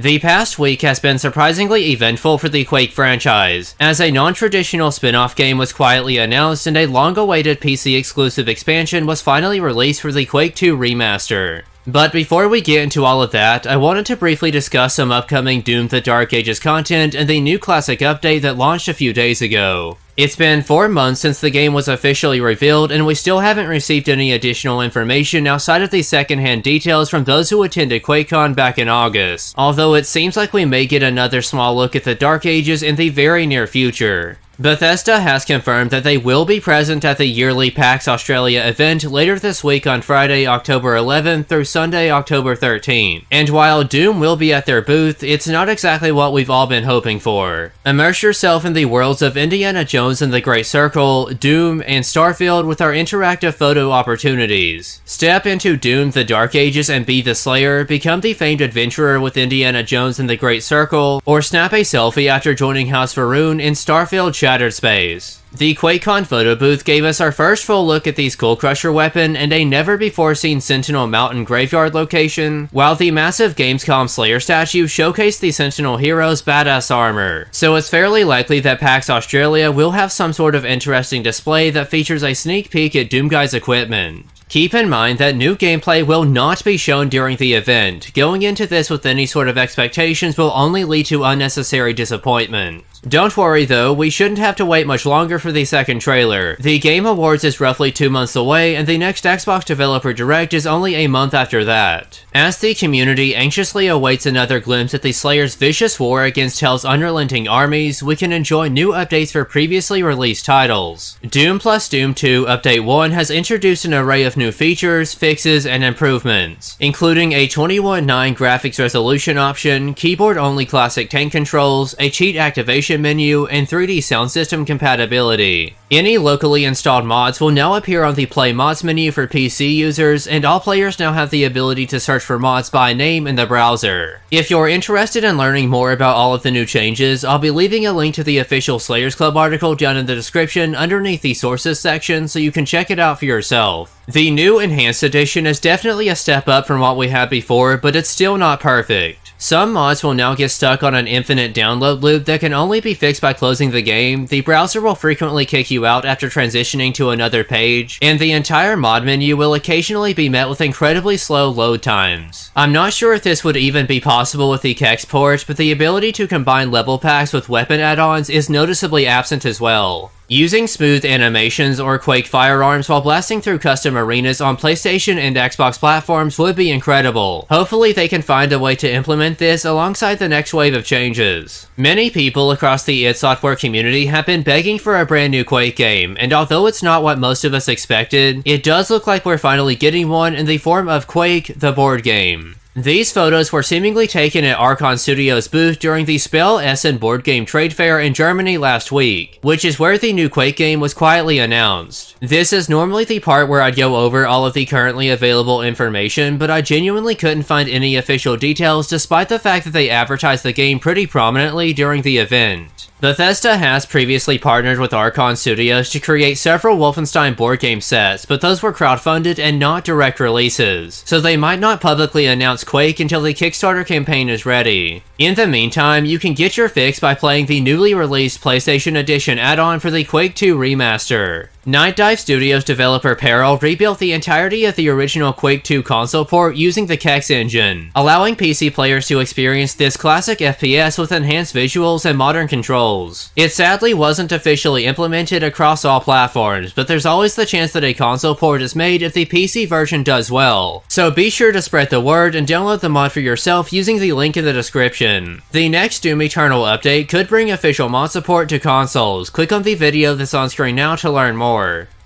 The past week has been surprisingly eventful for the Quake franchise, as a non-traditional spin-off game was quietly announced and a long-awaited PC-exclusive expansion was finally released for the Quake 2 remaster. But before we get into all of that, I wanted to briefly discuss some upcoming Doom: The Dark Ages content and the new classic update that launched a few days ago. It's been 4 months since the game was officially revealed, and we still haven't received any additional information outside of the secondhand details from those who attended QuakeCon back in August, although it seems like we may get another small look at the Dark Ages in the very near future. Bethesda has confirmed that they will be present at the yearly PAX Australia event later this week on Friday, October 11th through Sunday, October 13th. And while Doom will be at their booth, it's not exactly what we've all been hoping for. Immerse yourself in the worlds of Indiana Jones and the Great Circle, Doom, and Starfield with our interactive photo opportunities. Step into Doom: The Dark Ages and be the Slayer, become the famed adventurer with Indiana Jones and the Great Circle, or snap a selfie after joining House Varun in Starfield Shattered Space. The QuakeCon photo booth gave us our first full look at the Skull Crusher weapon and a never-before-seen Sentinel Mountain graveyard location, while the massive Gamescom Slayer statue showcased the Sentinel hero's badass armor. So it's fairly likely that PAX Australia will have some sort of interesting display that features a sneak peek at Doomguy's equipment. Keep in mind that new gameplay will not be shown during the event. Going into this with any sort of expectations will only lead to unnecessary disappointment. Don't worry though, we shouldn't have to wait much longer for the second trailer. The Game Awards is roughly 2 months away, and the next Xbox Developer Direct is only a month after that. As the community anxiously awaits another glimpse at the Slayer's vicious war against Hell's unrelenting armies, we can enjoy new updates for previously released titles. Doom plus Doom 2 Update 1 has introduced an array of new features, fixes, and improvements, including a 21:9 graphics resolution option, keyboard-only classic tank controls, a cheat activation menu, and 3D sound system compatibility. Any locally installed mods will now appear on the Play Mods menu for PC users, and all players now have the ability to search for mods by name in the browser. If you're interested in learning more about all of the new changes, I'll be leaving a link to the official Slayers Club article down in the description underneath the sources section so you can check it out for yourself. The new Enhanced Edition is definitely a step up from what we had before, but it's still not perfect. Some mods will now get stuck on an infinite download loop that can only be fixed by closing the game, the browser will frequently kick you out after transitioning to another page, and the entire mod menu will occasionally be met with incredibly slow load times. I'm not sure if this would even be possible with the Kex port, but the ability to combine level packs with weapon add-ons is noticeably absent as well. Using smooth animations or Quake firearms while blasting through custom arenas on PlayStation and Xbox platforms would be incredible. Hopefully they can find a way to implement this alongside the next wave of changes. Many people across the id Software community have been begging for a brand new Quake game, and although it's not what most of us expected, it does look like we're finally getting one in the form of Quake, the board game. These photos were seemingly taken at Archon Studios' booth during the Spell Essen board game trade fair in Germany last week, which is where the new Quake game was quietly announced. This is normally the part where I'd go over all of the currently available information, but I genuinely couldn't find any official details despite the fact that they advertised the game pretty prominently during the event. Bethesda has previously partnered with Archon Studios to create several Wolfenstein board game sets, but those were crowdfunded and not direct releases, so they might not publicly announce Quake until the Kickstarter campaign is ready. In the meantime, you can get your fix by playing the newly released PlayStation Edition add-on for the Quake 2 remaster. Night Dive Studios developer Peril rebuilt the entirety of the original Quake 2 console port using the Kex engine, allowing PC players to experience this classic FPS with enhanced visuals and modern controls. It sadly wasn't officially implemented across all platforms, but there's always the chance that a console port is made if the PC version does well. So be sure to spread the word and download the mod for yourself using the link in the description. The next Doom Eternal update could bring official mod support to consoles. Click on the video that's on screen now to learn more.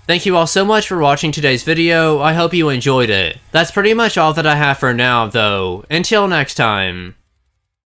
Thank you all so much for watching today's video, I hope you enjoyed it. That's pretty much all that I have for now though, until next time.